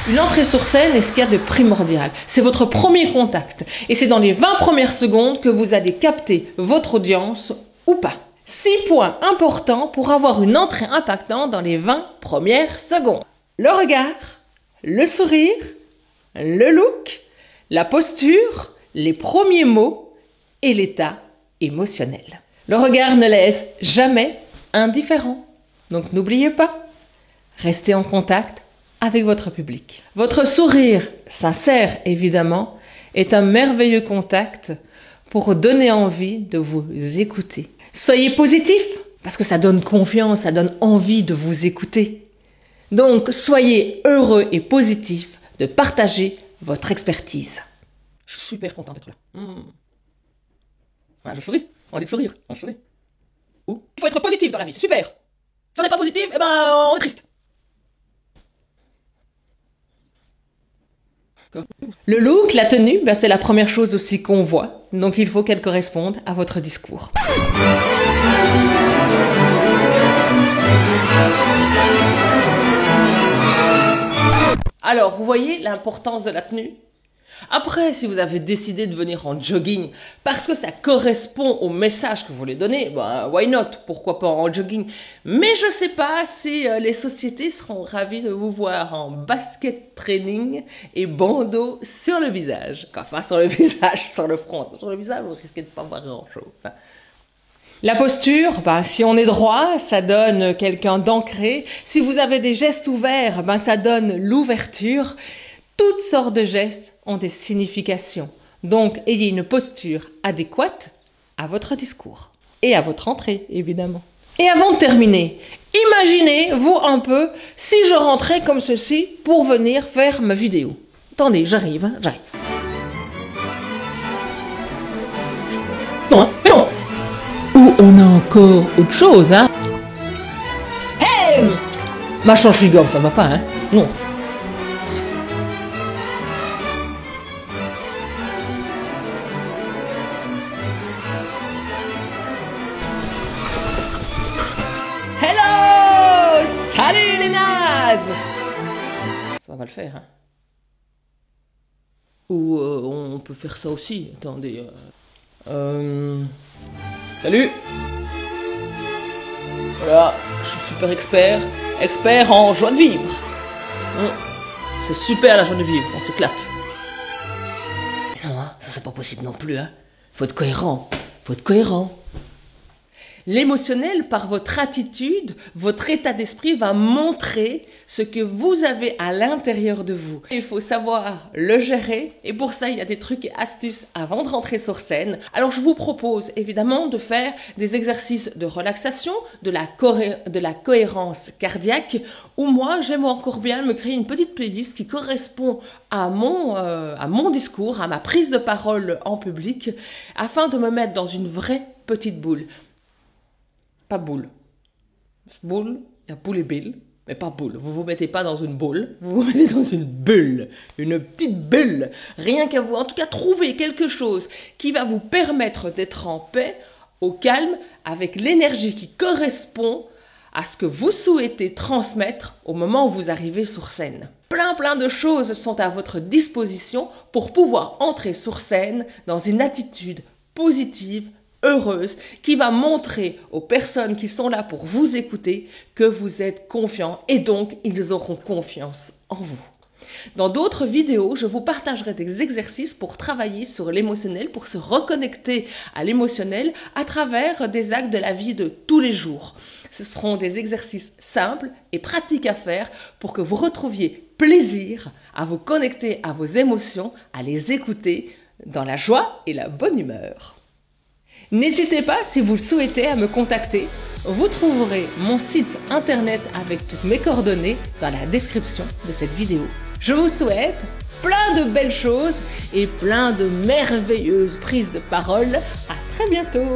Une entrée sur scène est ce qu'il y a de primordial. C'est votre premier contact. Et c'est dans les 20 premières secondes que vous allez capter votre audience ou pas. 6 points importants pour avoir une entrée impactante dans les 20 premières secondes. Le regard, le sourire, le look, la posture, les premiers mots et l'état émotionnel. Le regard ne laisse jamais indifférent. Donc n'oubliez pas, restez en contact avec votre public. Votre sourire, sincère évidemment, est un merveilleux contact pour donner envie de vous écouter. Soyez positif, parce que ça donne confiance, ça donne envie de vous écouter. Donc soyez heureux et positif de partager votre expertise. Je suis super content d'être là. Ah, je souris, on dit sourire, on sourit. Il faut être positif dans la vie, c'est super. Si on n'est pas positif, eh ben on est triste. Le look, la tenue, ben c'est la première chose aussi qu'on voit. Donc il faut qu'elle corresponde à votre discours. Alors, vous voyez l'importance de la tenue? Après, si vous avez décidé de venir en jogging parce que ça correspond au message que vous voulez donner, ben, why not? Pourquoi pas en jogging? Mais je sais pas si les sociétés seront ravies de vous voir en basket training et bandeau sur le visage. Enfin, pas sur le visage, sur le front. Sur le visage, vous risquez de pas voir grand-chose. Hein. La posture, ben, si on est droit, ça donne quelqu'un d'ancré. Si vous avez des gestes ouverts, ben, ça donne l'ouverture. Toutes sortes de gestes ont des significations. Donc, ayez une posture adéquate à votre discours. Et à votre entrée, évidemment. Et avant de terminer, imaginez-vous un peu si je rentrais comme ceci pour venir faire ma vidéo. Attendez, j'arrive, hein, j'arrive. Non, hein, mais non. Ou on a encore autre chose, hein. Hey! Machin, je suis gomme, ça va pas, hein. Non. Hello! Salut les nazes! Ça va pas le faire, hein. Ou on peut faire ça aussi. Attendez. Salut! Voilà, je suis super expert. Expert en joie de vivre. C'est super la joie de vivre, on s'éclate. Non, hein, ça c'est pas possible non plus, hein. Faut être cohérent. Faut être cohérent. L'émotionnel, par votre attitude, votre état d'esprit va montrer ce que vous avez à l'intérieur de vous. Il faut savoir le gérer et pour ça, il y a des trucs et astuces avant de rentrer sur scène. Alors, je vous propose évidemment de faire des exercices de relaxation, de la cohérence cardiaque ou moi, j'aime encore bien me créer une petite playlist qui correspond à mon discours, à ma prise de parole en public afin de me mettre dans une vraie petite boule. Pas boule. Boule, il y a boule et bille, mais pas boule. Vous vous mettez pas dans une boule, vous vous mettez dans une bulle. Une petite bulle. Rien qu'à vous, en tout cas, trouver quelque chose qui va vous permettre d'être en paix, au calme, avec l'énergie qui correspond à ce que vous souhaitez transmettre au moment où vous arrivez sur scène. Plein de choses sont à votre disposition pour pouvoir entrer sur scène dans une attitude positive, heureuse, qui va montrer aux personnes qui sont là pour vous écouter que vous êtes confiant et donc ils auront confiance en vous. Dans d'autres vidéos, je vous partagerai des exercices pour travailler sur l'émotionnel, pour se reconnecter à l'émotionnel à travers des actes de la vie de tous les jours. Ce seront des exercices simples et pratiques à faire pour que vous retrouviez plaisir à vous connecter à vos émotions, à les écouter dans la joie et la bonne humeur. N'hésitez pas, si vous le souhaitez, à me contacter. Vous trouverez mon site internet avec toutes mes coordonnées dans la description de cette vidéo. Je vous souhaite plein de belles choses et plein de merveilleuses prises de parole. À très bientôt!